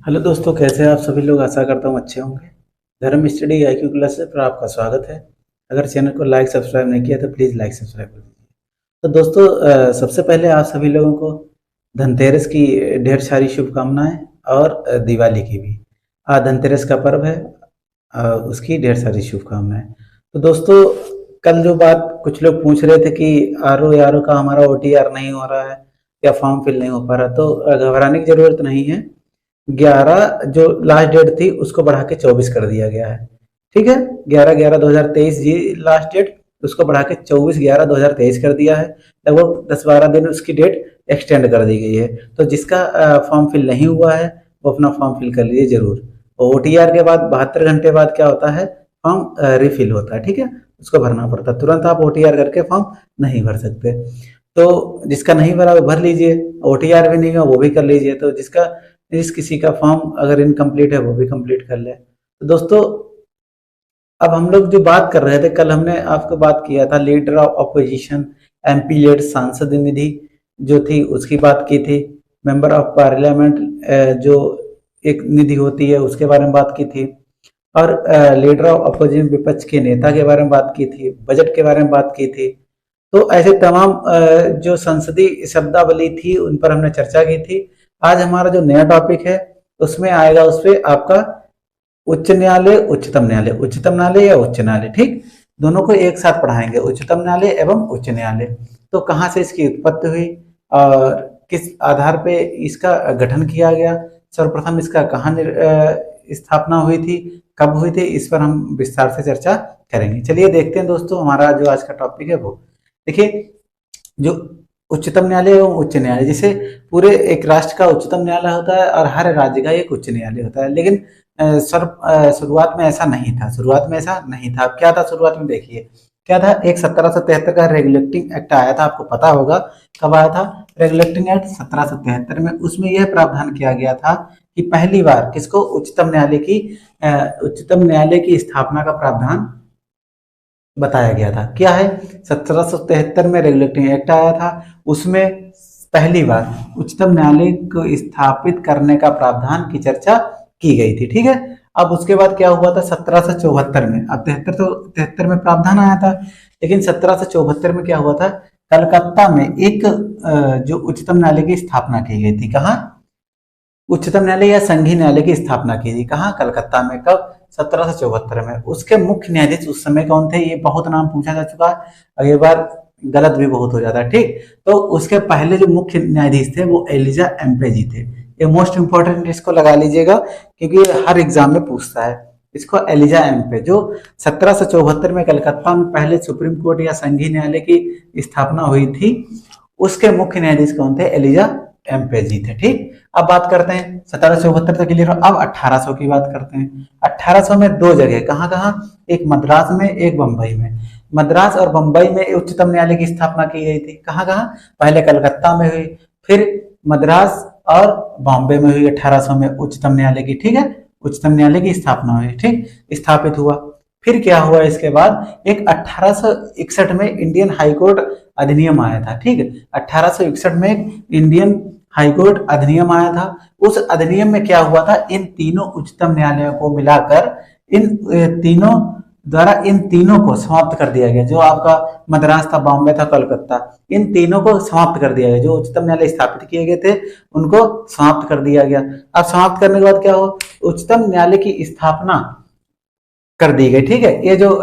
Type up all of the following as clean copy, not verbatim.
Hello दोस्तों, कैसे हैं आप सभी लोग। आशा करता हूँ अच्छे होंगे। धर्म स्टडी IQ क्लासेस पर आपका स्वागत है। अगर चैनल को लाइक सब्सक्राइब नहीं किया तो प्लीज़ लाइक सब्सक्राइब कर दीजिए। तो दोस्तों, सबसे पहले आप सभी लोगों को धनतेरस की ढेर सारी शुभकामनाएं और दिवाली की भी। आज धनतेरस का पर्व है, उसकी ढेर सारी शुभकामनाएं। तो दोस्तों, कल जो बात कुछ लोग पूछ रहे थे कि RO का हमारा OTR नहीं हो रहा है या फॉर्म फिल नहीं हो पा रहा, तो घबराने की ज़रूरत नहीं है। 11 जो लास्ट डेट थी उसको बढ़ा के 24 कर दिया गया है। ठीक है, 11/11/2023 जी लास्ट डेट, उसको बढ़ा के 24/11/2023 कर दिया है। लगभग 10-12 दिन उसकी डेट एक्सटेंड कर दी गई है। तो जिसका फॉर्म फिल नहीं हुआ है वो अपना फॉर्म फिल कर लीजिए जरूर। और OTR के बाद 72 घंटे बाद क्या होता है, फॉर्म रिफिल होता है। ठीक है, उसको भरना पड़ता है, तुरंत आप OTR करके फॉर्म नहीं भर सकते। तो जिसका नहीं भरा वो भर लीजिए, OTR भी नहीं हुआ वो भी कर लीजिए। तो जिस किसी का फॉर्म अगर इनकम्प्लीट है वो भी कंप्लीट कर ले। तो दोस्तों, अब हम लोग जो बात कर रहे थे, कल हमने आपको बात किया था leader of opposition MP lad सांसद निधि जो थी उसकी बात की थी। मेंबर ऑफ पार्लियामेंट जो एक निधि होती है उसके बारे में बात की थी। और लीडर ऑफ अपोजिशन विपक्ष के नेता के बारे में बात की थी, बजट के बारे में बात की थी। तो ऐसे तमाम जो संसदीय शब्दावली थी उन पर हमने चर्चा की थी। आज हमारा जो नया टॉपिक है उसमें आएगा, उस पर आपका उच्च न्यायालय, उच्चतम न्यायालय, उच्चतम न्यायालय या उच्च न्यायालय। ठीक, दोनों को एक साथ पढ़ाएंगे, उच्चतम न्यायालय एवं उच्च न्यायालय। तो कहाँ से इसकी उत्पत्ति हुई और किस आधार पे इसका गठन किया गया, सर्वप्रथम इसका कहाँ स्थापना हुई थी, कब हुई थी, इस पर हम विस्तार से चर्चा करेंगे। चलिए देखते हैं दोस्तों, हमारा जो आज का टॉपिक है वो देखिए। जो उच्चतम न्यायालय एवं उच्च न्यायालय, जैसे पूरे एक राष्ट्र का उच्चतम न्यायालय होता है और हर राज्य का एक उच्च न्यायालय होता है। लेकिन शुरुआत में ऐसा नहीं था। शुरुआत में ऐसा नहीं था। अब क्या था शुरुआत में, देखिए क्या था। एक 1773 का रेगुलेटिंग एक्ट आया था, आपको पता होगा कब आया था। रेगुलेटिंग एक्ट 1773 में, उसमें यह प्रावधान किया गया था कि पहली बार किसको, उच्चतम न्यायालय की स्थापना का प्रावधान बताया गया था। क्या है, 1773 में रेगुलेटिंग एक्ट आया था, उसमें पहली बार उच्चतम न्यायालय को स्थापित करने का प्रावधान की चर्चा की गई थी। ठीक है, अब उसके बाद क्या हुआ था 1774 में। अब 73 में प्रावधान आया था, लेकिन 1774 में क्या हुआ था, कलकत्ता में एक जो उच्चतम न्यायालय की स्थापना की गई थी। कहाँ, उच्चतम न्यायालय या संघीय न्यायालय की स्थापना की थी। कहाँ, कलकत्ता में। कब, 1774 में। उसके मुख्य न्यायाधीश उस समय कौन थे, ये बहुत नाम पूछा जा चुका है और ये बार गलत भी बहुत हो जाता है। ठीक, तो उसके पहले जो मुख्य न्यायाधीश थे वो एलिजा एम्पे जी थे। ये मोस्ट इंपोर्टेंट, इसको लगा लीजिएगा क्योंकि ये हर एग्जाम में पूछता है। इसको एलिजा एम्पे, जो 1774 में कलकत्ता में पहले सुप्रीम कोर्ट या संघीय न्यायालय की स्थापना हुई थी, उसके मुख्य न्यायाधीश कौन थे, एलिजा एम्पे जी थे। ठीक, अब बात करते हैं 1774 तक क्लियर हो। अब 1800 की बात करते हैं। 1800 में दो जगह, कहाँ कहाँ, एक मद्रास में, एक बंबई में। मद्रास और बंबई में उच्चतम न्यायालय की स्थापना की गई थी। कहाँ कहाँ, पहले कलकत्ता में हुई, फिर मद्रास और बॉम्बे में हुई 1800 में उच्चतम न्यायालय की। ठीक है, उच्चतम न्यायालय की स्थापना हुई। ठीक, स्थापित हुआ। फिर क्या हुआ इसके बाद, एक 1861 में इंडियन हाईकोर्ट अधिनियम आया था। ठीक है, 1861 में इंडियन हाईकोर्ट अधिनियम आया था। उस अधिनियम में क्या हुआ था, इन तीनों उच्चतम न्यायालयों को मिलाकर इन तीनों को समाप्त कर दिया गया। जो आपका मद्रास था, बॉम्बे था, कलकत्ता, इन तीनों को समाप्त कर दिया गया। जो उच्चतम न्यायालय स्थापित किए गए थे उनको समाप्त कर दिया गया। अब समाप्त करने के बाद क्या हो, उच्चतम न्यायालय की स्थापना कर दी गई। ठीक है, ये जो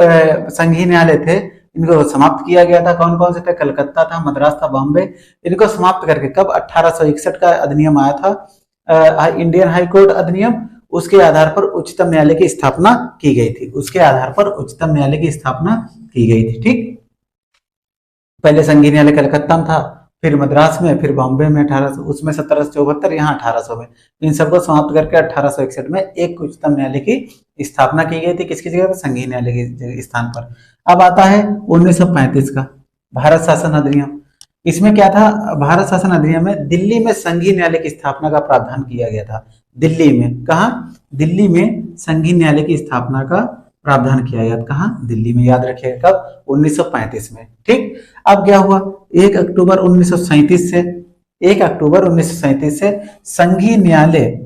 संघीय न्यायालय थे इनको समाप्त किया गया था। कौन कौन से थे, कलकत्ता था, मद्रास था, बॉम्बे। इनको समाप्त करके कब, 1861 का अधिनियम आया था, इंडियन हाई कोर्ट अधिनियम। उसके आधार पर उच्चतम न्यायालय की स्थापना की गई थी। उसके आधार पर उच्चतम न्यायालय की स्थापना की गई थी। ठीक, पहले संघीय न्यायालय कलकत्ता में था, फिर मद्रास में, फिर बॉम्बे में 1800, उसमें 1774, यहाँ 1800 में। इन सबको समाप्त करके 1861 में एक उच्चतम न्यायालय की स्थापना की गई थी। किसकी जगह पर, संघीय न्यायालय के स्थान पर। अब आता है 1935 का भारत शासन अधिनियम। इसमें क्या था, भारत शासन अधिनियम में दिल्ली में संघीय न्यायालय की स्थापना का प्रावधान किया गया था। दिल्ली में, कहा, दिल्ली में संघीय न्यायालय की स्थापना का प्रावधान किया गया। कहा, दिल्ली में। याद रखिएगा कब, 1935 में। ठीक, अब क्या हुआ, 1 अक्टूबर 1937 से 1 अक्टूबर 1937 से संघीय न्यायालय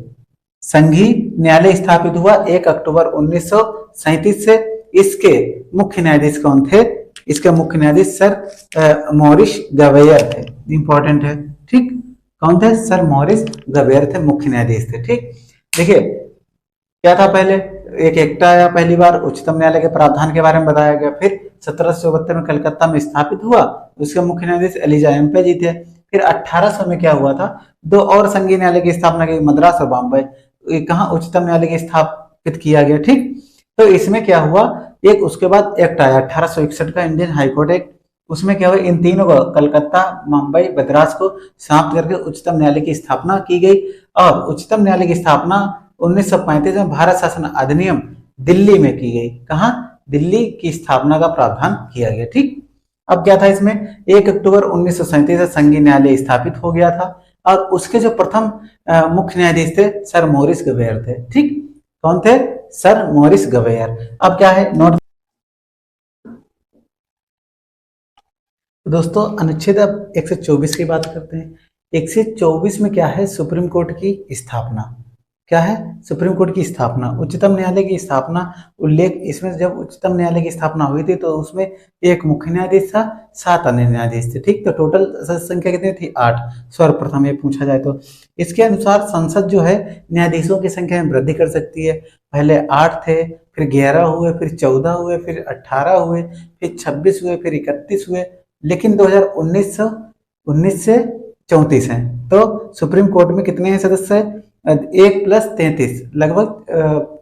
संघीय न्यायालय स्थापित हुआ 1 अक्टूबर 1937 से। इसके मुख्य न्यायाधीश कौन थे? इसके मुख्य न्यायाधीश सर मॉरिस गवेयर थे। इंपॉर्टेंट है, ठीक। कौन थे? सर मॉरिस गवेयर थे, मुख्य न्यायाधीश थे, ठीक। देखिए क्या था, पहले एक एक्ट आया पहली बार, उच्चतम न्यायालय के प्रावधान के बारे में बताया गया। फिर 1774 में कलकत्ता में स्थापित हुआ, उसके मुख्य न्यायाधीश एलिजा एम्पे जी थे। फिर 1800 में क्या हुआ था, 2 और संघीय न्यायालय की स्थापना की, मद्रास और बॉम्बे। कहाँ उच्चतम न्यायालय की स्थापित किया गया, ठीक। तो इसमें क्या हुआ, एक उसके बाद एक्ट आया 1861 का, इंडियन हाईकोर्ट एक्ट। उसमें क्या हुआ, इन तीनों को, कलकत्ता, मुंबई, मद्रास को समाप्त करके उच्चतम न्यायालय की स्थापना की गई। और उच्चतम न्यायालय की स्थापना 1935 में भारत शासन अधिनियम दिल्ली में की गई। कहाँ? दिल्ली की स्थापना का प्रावधान किया गया, ठीक। अब क्या था इसमें, 1 अक्टूबर 1937 से संघीय न्यायालय स्थापित हो गया था। और उसके जो प्रथम मुख्य न्यायाधीश थे सर मॉरिस गवेयर थे, ठीक। कौन थे? Sir Maurice Gwyer. अब क्या है, नोट दोस्तों, अनुच्छेद अब 124 की बात करते हैं। 124 में क्या है, सुप्रीम कोर्ट की स्थापना। क्या है? सुप्रीम कोर्ट की स्थापना, उच्चतम न्यायालय की स्थापना। उल्लेख इसमें, जब उच्चतम न्यायालय की स्थापना हुई थी तो उसमें एक मुख्य न्यायाधीश था, 7 अन्य न्यायाधीश थे, ठीक। तो टोटल संख्या कितनी थी? 8। सर्वप्रथम ये पूछा जाए तो इसके अनुसार संसद जो है न्यायाधीशों की संख्या में वृद्धि कर सकती है। पहले 8 थे, फिर 11 हुए, फिर 14 हुए, फिर 18 हुए, फिर 26 हुए, फिर 31 हुए। लेकिन 2019 से 34 हैं। तो सुप्रीम कोर्ट में कितने हैं सदस्य? 1 + 33, लगभग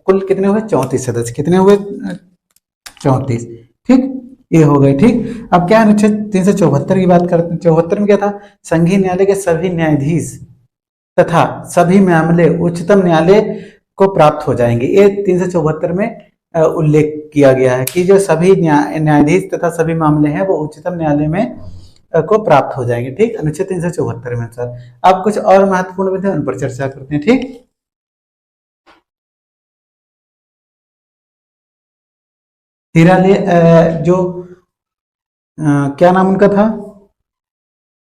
कुल कितने हुए? 34 सदस्य। कितने हुए? 34, ठीक। ये हो गए, ठीक। अब क्या अनुच्छेद 374 की बात करते हैं। 74 में क्या था, संघीय न्यायालय के सभी न्यायाधीश तथा सभी मामले उच्चतम न्यायालय को प्राप्त हो जाएंगे। ये 374 में उल्लेख किया गया है कि जो सभी न्यायाधीश तथा सभी मामले हैं वो उच्चतम न्यायालय में को प्राप्त हो जाएंगे, ठीक। अनुच्छेद 374 में सर। अब कुछ और महत्वपूर्ण विधि उन पर चर्चा करते हैं, ठीक। हीराले जो क्या नाम उनका था,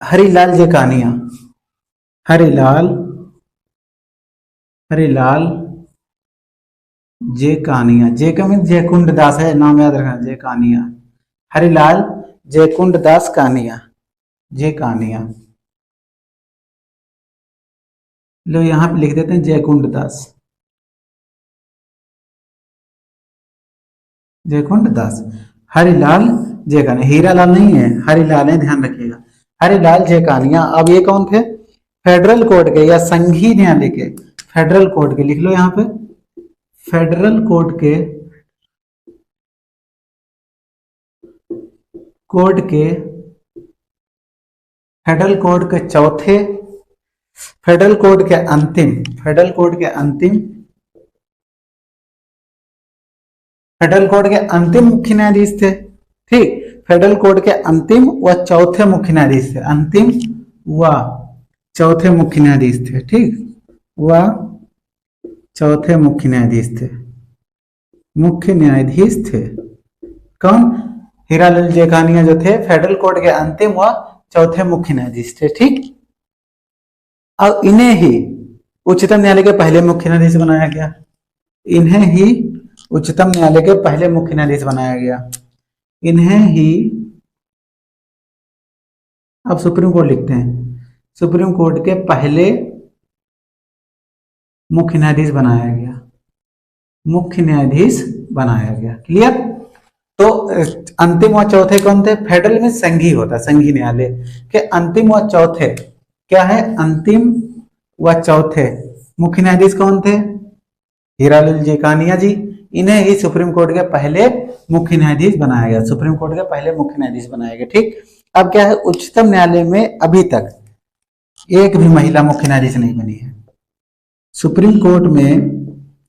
हरिलाल जेकानिया। हरिलाल जेकानिया, जे का मीन जयकुंड दास है, नाम याद रखना, जेकानिया। हरिलाल जयकुंड दास कानिया, जेकानिया। लो यहाँ पे लिख देते हैं जयकुंड दास, जयकुंड दास। हरिलाल जेकानिया, हीरालाल नहीं है, हरिलाल है, ध्यान रखिएगा। हरिलाल जेकानिया। अब ये कौन थे? फेडरल कोर्ट के या संघीय न्यायालय के, फेडरल कोर्ट के, लिख लो यहाँ पे, फेडरल कोर्ट के फेडरल कोर्ट के चौथे, फेडरल कोर्ट के अंतिम, फेडरल कोर्ट के अंतिम मुख्य न्यायाधीश थे, ठीक। फेडरल कोर्ट के अंतिम व चौथे मुख्य न्यायाधीश थे, अंतिम व चौथे मुख्य न्यायाधीश थे, ठीक। व चौथे मुख्य न्यायाधीश थे। कौन? हीरालाल जेकानिया जो थे फेडरल कोर्ट के अंतिम व चौथे मुख्य न्यायाधीश थे, ठीक। अब इन्हें ही उच्चतम न्यायालय के पहले मुख्य न्यायाधीश बनाया गया। इन्हें ही उच्चतम न्यायालय के पहले मुख्य न्यायाधीश बनाया गया। इन्हें ही, अब सुप्रीम कोर्ट लिखते हैं, सुप्रीम कोर्ट के पहले मुख्य न्यायाधीश बनाया गया, मुख्य न्यायाधीश बनाया गया। क्लियर? तो अंतिम व चौथे कौन थे? फेडरल में संघीय होता है, संघीय न्यायालय के अंतिम व चौथे क्या है? अंतिम व चौथे मुख्य न्यायाधीश कौन थे? हीरालाल जेकानिया जी। इन्हें ही सुप्रीम कोर्ट के पहले मुख्य न्यायाधीश बनाया गया, सुप्रीम कोर्ट के पहले मुख्य न्यायाधीश बनाया गया, ठीक। अब क्या है, उच्चतम न्यायालय में अभी तक एक भी महिला मुख्य न्यायाधीश नहीं बनी है। सुप्रीम कोर्ट में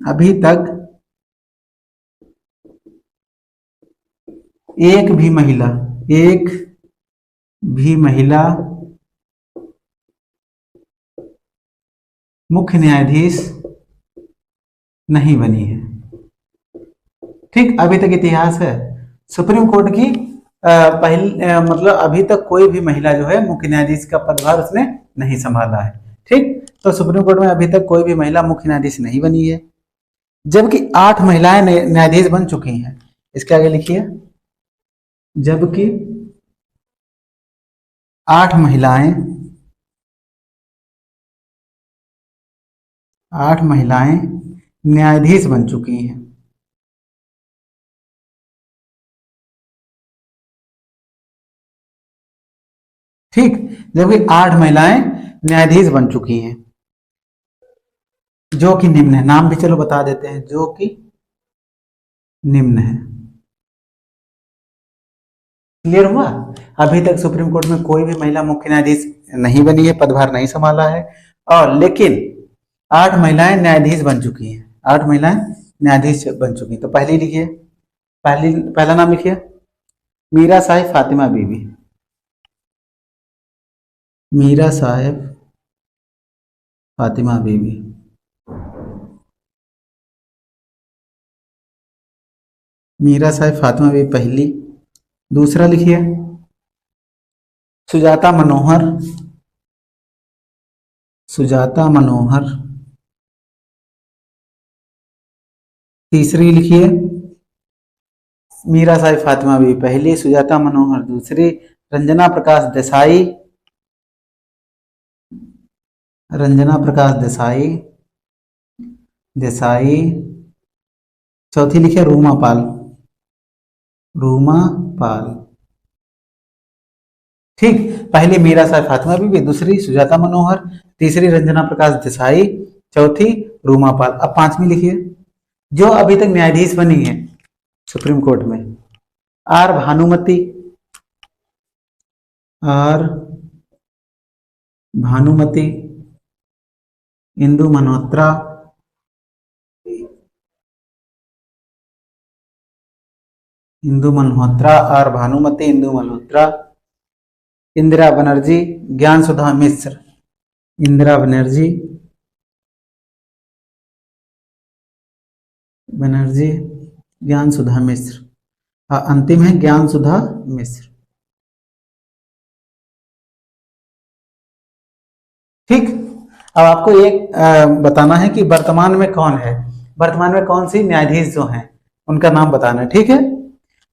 अभी तक एक भी महिला मुख्य न्यायाधीश नहीं बनी है, ठीक। अभी तक इतिहास है सुप्रीम कोर्ट की मतलब अभी तक कोई भी महिला जो है मुख्य न्यायाधीश का पदभार उसने नहीं संभाला है, ठीक। तो सुप्रीम कोर्ट में अभी तक कोई भी महिला मुख्य न्यायाधीश नहीं बनी है, जबकि 8 महिलाएं न्यायाधीश बन चुकी हैं। इसके आगे लिखिए, जबकि 8 महिलाएं 8 महिलाएं न्यायाधीश बन चुकी हैं। ठीक, जबकि 8 महिलाएं न्यायाधीश बन चुकी हैं, जो कि निम्न है। नाम भी चलो बता देते हैं, जो कि निम्न है। क्लियर हुआ? अभी तक सुप्रीम कोर्ट में कोई भी महिला मुख्य न्यायाधीश नहीं बनी है, पदभार नहीं संभाला है, और लेकिन 8 महिलाएं न्यायाधीश बन चुकी हैं। 8 महिलाएं न्यायाधीश बन चुकी हैं। तो पहली लिखिए, पहला नाम लिखिए, मीरा साहिब फातिमा बीबी। मीरा साहिब फातिमा बीबी। मीरा साहिब फातिमा बीबी पहली। दूसरा लिखिए, सुजाता मनोहर। सुजाता मनोहर। तीसरी लिखिए, मीरा साहिब फातिमा बीबी पहली, सुजाता मनोहर दूसरी, रंजना प्रकाश देसाई। रंजना प्रकाश देसाई। देसाई। चौथी लिखिए, रूमा पाल। रूमा पाल। ठीक, पहली मीरा साहब फातिमा बीबी, दूसरी सुजाता मनोहर, तीसरी रंजना प्रकाश देसाई, चौथी रूमा पाल। अब पांचवी लिखिए, जो अभी तक न्यायाधीश बनी है सुप्रीम कोर्ट में, R Bhanumathi. R Bhanumathi, Indu Malhotra, Indu Malhotra, R Bhanumathi, Indu Malhotra, Indira Banerjee, Gyan Sudha मिश्र। इंदिरा बनर्जी, ज्ञान सुधा मिश्र। अंतिम है ज्ञान सुधा मिश्र। ठीक, अब आपको एक बताना है कि वर्तमान में कौन है, वर्तमान में कौन सी न्यायाधीश जो हैं उनका नाम बताना है। ठीक है,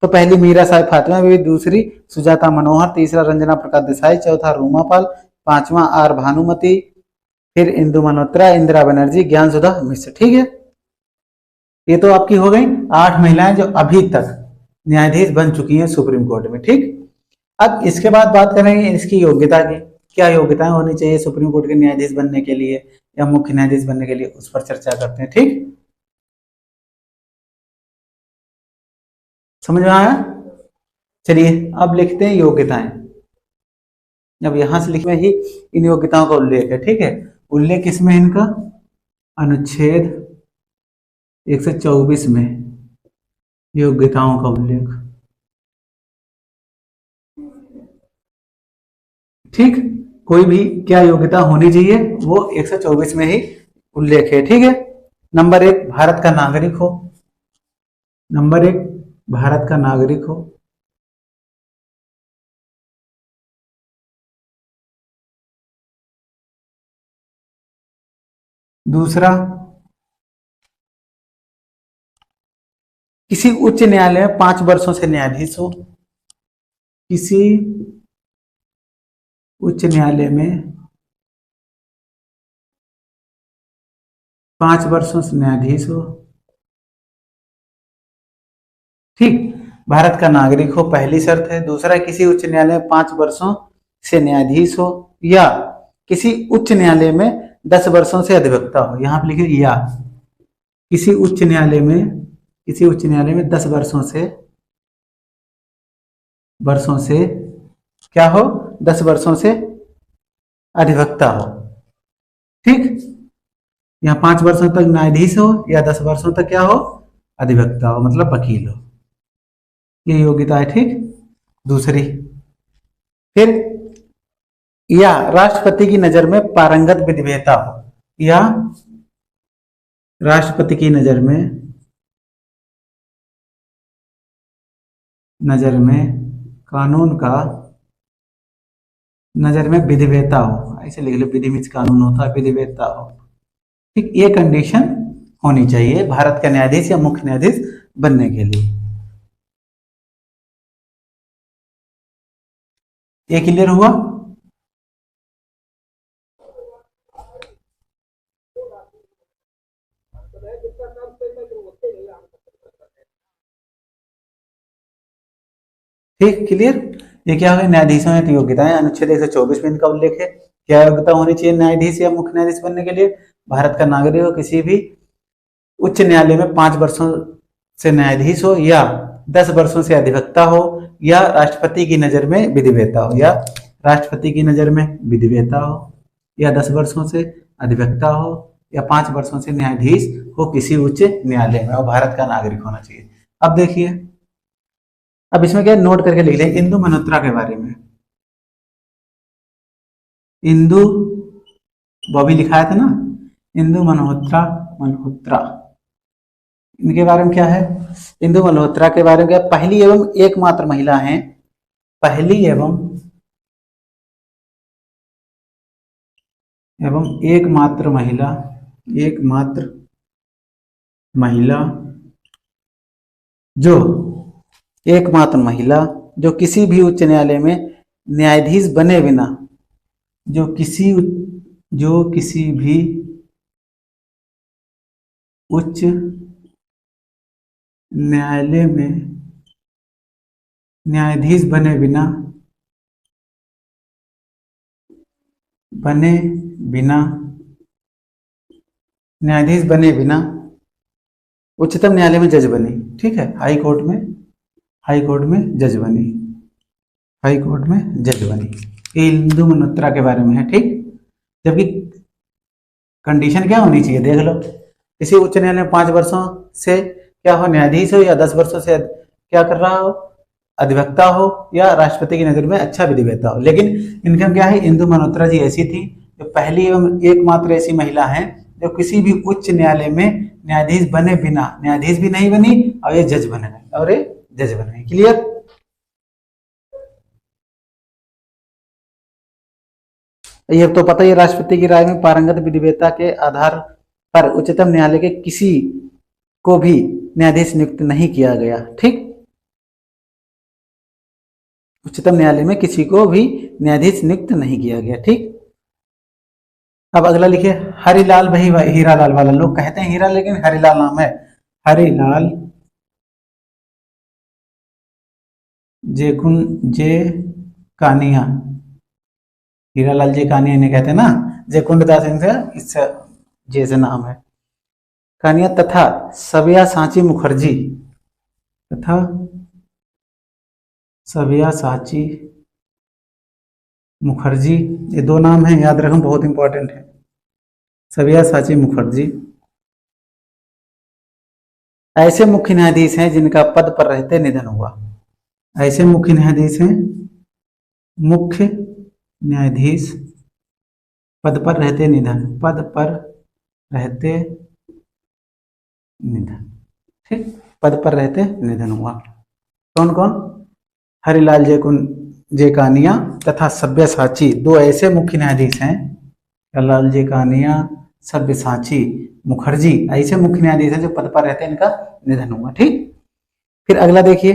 तो पहली मीरा साहिब फातिमा बीबी, दूसरी सुजाता मनोहर, तीसरा रंजना प्रकाश देसाई, चौथा रूमा पाल, पांचवा आर भानुमति, फिर इंदु मल्होत्रा, इंदिरा बनर्जी, ज्ञान सुधा मिश्र। ठीक है, ये तो आपकी हो गई 8 महिलाएं जो अभी तक न्यायाधीश बन चुकी हैं सुप्रीम कोर्ट में। ठीक, अब इसके बाद बात करेंगे इसकी योग्यता की, क्या योग्यताएं होनी चाहिए सुप्रीम कोर्ट के न्यायाधीश बनने के लिए या मुख्य न्यायाधीश बनने के लिए, उस पर चर्चा करते हैं। ठीक, समझ में आया? चलिए अब लिखते हैं योग्यताएं। अब यहां से लिखने ही इन योग्यताओं का उल्लेख है। ठीक है, उल्लेख किसमें है इनका? अनुच्छेद 124 में योग्यताओं का उल्लेख। ठीक, कोई भी क्या योग्यता होनी चाहिए वो 124 में ही उल्लेख है। ठीक है, नंबर 1 भारत का नागरिक हो। नंबर 1 भारत का नागरिक हो। दूसरा, किसी उच्च न्यायालय में 5 वर्षों से न्यायाधीश हो। किसी उच्च न्यायालय में 5 वर्षों से न्यायाधीश हो। ठीक, भारत का नागरिक हो, पहली शर्त है। दूसरा, किसी उच्च न्यायालय में 5 वर्षों से न्यायाधीश हो, या किसी उच्च न्यायालय में 10 वर्षों से अधिवक्ता हो। यहां पर लिखिए या, किसी उच्च न्यायालय में 10 वर्षों से क्या हो? 10 वर्षों से अधिवक्ता हो। ठीक, यहाँ 5 वर्षों तक न्यायाधीश हो या 10 वर्षों तक क्या हो? अधिवक्ता हो, मतलब वकील हो। ये योग्यता है। ठीक, दूसरी, फिर या राष्ट्रपति की नजर में पारंगत विधिवेता हो, या राष्ट्रपति की नजर में कानून का नजर में विधिवेता हो, ऐसे लिख लो, विधि मीन्स कानून होता है, विधिवेता हो। ठीक, ये कंडीशन होनी चाहिए भारत का न्यायाधीश या मुख्य न्यायाधीश बनने के लिए। ये क्लियर हुआ? ठीक, क्लियर। ये क्या होगा, न्यायाधीशों में योग्यताएं, अनुच्छेद 124 में इनका उल्लेख है। क्या योग्यता होनी चाहिए न्यायाधीश या मुख्य न्यायाधीश बनने के लिए? भारत का नागरिक हो, किसी भी उच्च न्यायालय में 5 वर्षों से न्यायाधीश हो, या 10 वर्षों से अधिवक्ता हो, या राष्ट्रपति की नजर में विधिवेता हो, या राष्ट्रपति की नजर में विधिवेता हो, या 10 वर्षों से अधिवक्ता हो, या 5 वर्षों से न्यायाधीश हो किसी उच्च न्यायालय में, और भारत का नागरिक होना चाहिए। अब देखिए, अब इसमें क्या नोट करके लिख लें, इंदु मल्होत्रा के बारे में। इंदु, बॉबी लिखाया था ना, इंदु मल्होत्रा, मल्होत्रा, इनके बारे में क्या है? इंदु मल्होत्रा के बारे में क्या? पहली एवं एकमात्र महिला हैं, पहली एवं एकमात्र महिला, एकमात्र महिला जो, एकमात्र महिला जो किसी भी उच्च न्यायालय में न्यायाधीश बने बिना, जो किसी भी उच्च न्यायालय में न्यायाधीश बने बिना न्यायाधीश बने बिना उच्चतम न्यायालय में जज बनी। ठीक है, हाई कोर्ट में जज बनी, हाई कोर्ट में जज बनी। ये इंदु मल्होत्रा के बारे में है। ठीक, जबकि कंडीशन क्या होनी चाहिए देख लो, किसी उच्च न्यायालय में 5 वर्षों से क्या हो, न्यायाधीश हो, या 10 वर्षों से क्या कर रहा हो, अधिवक्ता हो, या राष्ट्रपति की नजर में अच्छा विधिवेता हो। लेकिन इनका क्या है, इंदु मल्होत्रा जी ऐसी थी जो पहली एवं एकमात्र ऐसी महिला हैं जो किसी भी उच्च न्यायालय में न्यायाधीश बने बिना, न्यायाधीश भी नहीं बनी और ये जज बने गए, और ये जज बन गए। क्लियर? ये तो पता ही, राष्ट्रपति की राय में पारंगत विधिवेता के आधार पर उच्चतम न्यायालय के किसी को भी न्यायाधीश नियुक्त नहीं किया गया। ठीक, उच्चतम न्यायालय में किसी को भी न्यायाधीश नियुक्त नहीं किया गया। ठीक, अब अगला लिखिए, हरिलाल, भाई हीरालाल वाला, लोग कहते हैं हीरा लेकिन हरिलाल नाम है, हरिलाल जे कानिया, हीरालाल जे कानिया इन्हें कहते हैं ना, जयकुंडदास इनसे इससे जैसे नाम है, कानिया, तथा सव्यासाची मुखर्जी, तथा सव्यासाची मुखर्जी, ये 2 नाम हैं, याद रखना, बहुत इंपॉर्टेंट है। सव्यासाची मुखर्जी ऐसे मुख्य न्यायाधीश हैं जिनका पद पर रहते निधन हुआ। ऐसे मुख्य न्यायाधीश हैं, मुख्य न्यायाधीश पद पर रहते निधन, पद पर रहते निधन। ठीक, पद पर रहते निधन हुआ। कौन कौन? हरिलाल जे कानिया तथा सव्यसाची, 2 ऐसे मुख्य न्यायाधीश हैं, हरिलाल जे कानिया, सव्यसाची मुखर्जी, ऐसे मुख्य न्यायाधीश हैं जो पद पर रहते हैं, इनका निधन हुआ। ठीक, फिर अगला देखिए,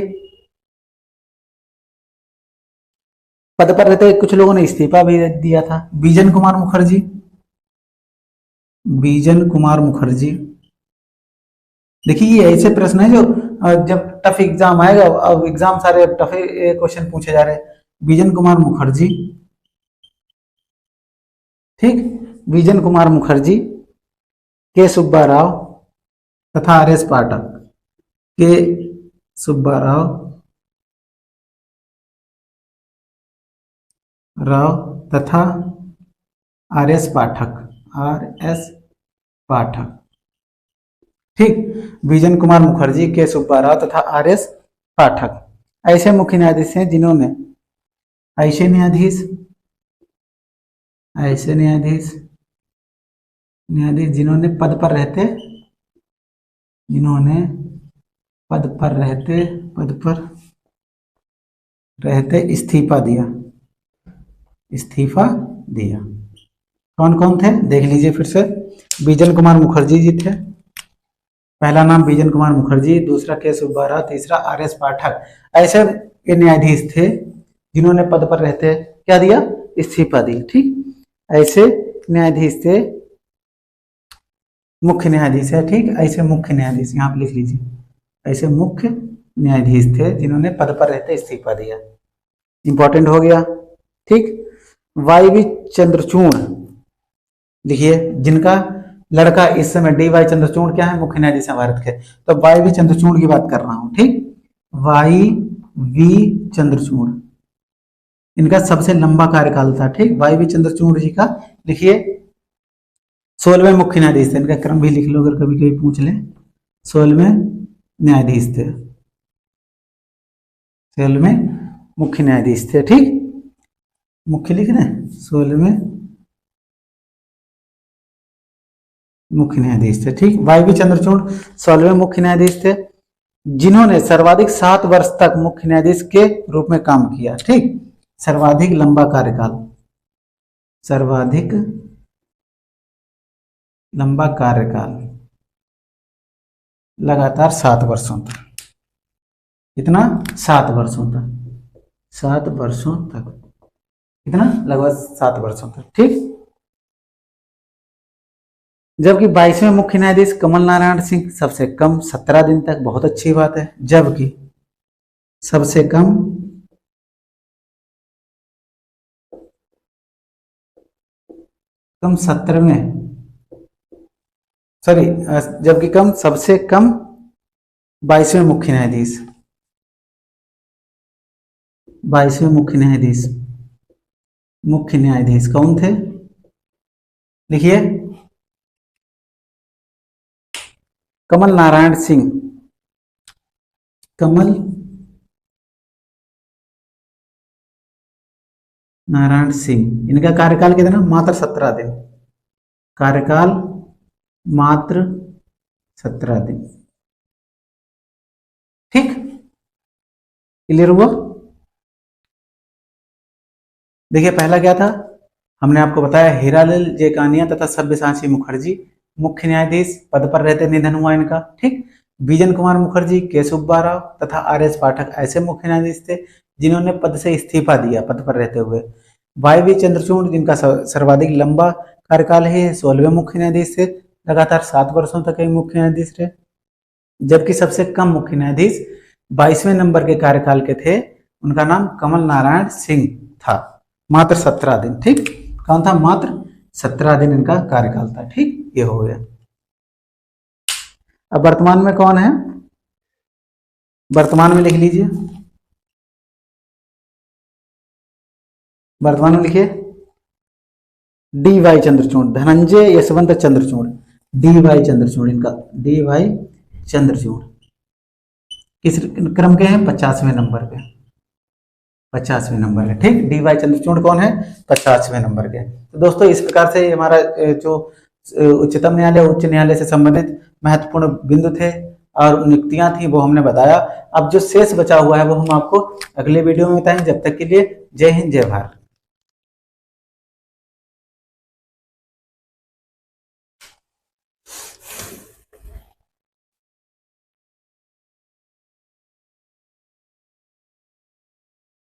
पद पर रहते कुछ लोगों ने इस्तीफा भी दिया था। बीजन कुमार मुखर्जी, बीजन कुमार मुखर्जी, देखिए ये ऐसे प्रश्न है जो जब टफ एग्जाम आएगा, अब एग्जाम सारे टफ क्वेश्चन पूछे जा रहे हैं। बीजन कुमार मुखर्जी, ठीक, बीजन कुमार मुखर्जी, के सुब्बा राव तथा आर एस पाठक, के सुब्बा राव तथा आर एस पाठक, आर एस पाठक। ठीक, बीजन कुमार मुखर्जी, के सुब्बा राव तथा आर एस पाठक ऐसे मुख्य न्यायाधीश हैं जिन्होंने, ऐसे न्यायाधीश जिन्होंने पद पर रहते इस्तीफा दिया, इस्तीफा दिया। कौन कौन थे देख लीजिए फिर से। बिजन कुमार मुखर्जी जी थे, पहला नाम बिजन कुमार मुखर्जी, दूसरा के सुब्बाराव, तीसरा आर एस पाठक। ऐसे ये न्यायाधीश थे जिन्होंने पद पर रहते क्या दिया, इस्तीफा दी। ठीक, ऐसे न्यायाधीश थे, मुख्य न्यायाधीश है। ठीक, ऐसे मुख्य न्यायाधीश यहाँ पे लिख लीजिए, ऐसे मुख्य न्यायाधीश थे जिन्होंने पद पर रहते इस्तीफा दिया। इंपॉर्टेंट हो गया। ठीक, वाई वी चंद्रचूड़ लिखिए, जिनका लड़का इस समय डी वाई चंद्रचूड़ क्या है, मुख्य न्यायाधीश है भारत के। तो वाई वी चंद्रचूड़ की बात कर रहा हूं। ठीक, वाई वी चंद्रचूड़, इनका सबसे लंबा कार्यकाल था। ठीक, वाई वी चंद्रचूड़ जी का लिखिए 16वें मुख्य न्यायाधीश थे। इनका क्रम भी लिख लो अगर कभी कभी पूछ ले। 16वें न्यायाधीश थे, 16वें मुख्य न्यायाधीश थे। ठीक, मुख्य लिख रहे हैं, 16वें मुख्य न्यायाधीश थे। ठीक, वाई वी चंद्रचूड़ 16वें मुख्य न्यायाधीश थे जिन्होंने सर्वाधिक 7 वर्ष तक मुख्य न्यायाधीश के रूप में काम किया। ठीक, सर्वाधिक लंबा कार्यकाल, सर्वाधिक लंबा कार्यकाल लगातार 7 वर्षों तक। कितना, 7 वर्षों तक, 7 वर्षों तक, कितना, लगभग 7 वर्षों तक। ठीक, जबकि 22वें मुख्य न्यायाधीश कमल नारायण सिंह सबसे कम 17 दिन तक, बहुत अच्छी बात है। जबकि सबसे कम कम 17वें, सॉरी, जबकि कम सबसे कम 22वें मुख्य न्यायाधीश, 22वें मुख्य न्यायाधीश, मुख्य न्यायाधीश कौन थे लिखिए, कमल नारायण सिंह, कमल नारायण सिंह। इनका कार्यकाल कितना, मात्र 17 दिन, कार्यकाल मात्र 17 दिन। ठीक, क्लियर हुआ। देखिए पहला क्या था, हमने आपको बताया हीरालाल जेकानिया तथा सब्यसाची मुखर्जी मुख्य न्यायाधीश, पद पर रहते निधन हुआ इनका। ठीक, बिजन कुमार मुखर्जी, के सुब्बाराव तथा आर एस पाठक ऐसे मुख्य न्यायाधीश थे जिन्होंने पद से इस्तीफा दिया पद पर रहते हुए। वाई वी चंद्रचूड़ जिनका सर्वाधिक लंबा कार्यकाल है, 16वें मुख्य न्यायाधीश थे, लगातार 7 वर्षों तक मुख्य न्यायाधीश थे। जबकि सबसे कम मुख्य न्यायाधीश 22वें नंबर के कार्यकाल के थे, उनका नाम कमल नारायण सिंह था, मात्र 17 दिन। ठीक, कौन था, मात्र 17 दिन इनका कार्यकाल था। ठीक, ये हो गया। अब वर्तमान में कौन है, वर्तमान में लिख लीजिए, वर्तमान में लिखिए D Y Chandrachud, Dhananjaya Yashwant Chandrachud, D Y Chandrachud, इनका डी वाई चंद्रचूड़ किस क्रम के हैं, 50वें नंबर पे, 50वें नंबर है। ठीक, डी वाई चंद्रचूड़ कौन है, 50वें नंबर के। तो दोस्तों इस प्रकार से हमारा जो उच्चतम न्यायालय, उच्च न्यायालय से संबंधित महत्वपूर्ण बिंदु थे और नियुक्तियां थी वो हमने बताया। अब जो शेष बचा हुआ है वो हम आपको अगले वीडियो में बताएं। जब तक के लिए जय हिंद, जय भारत।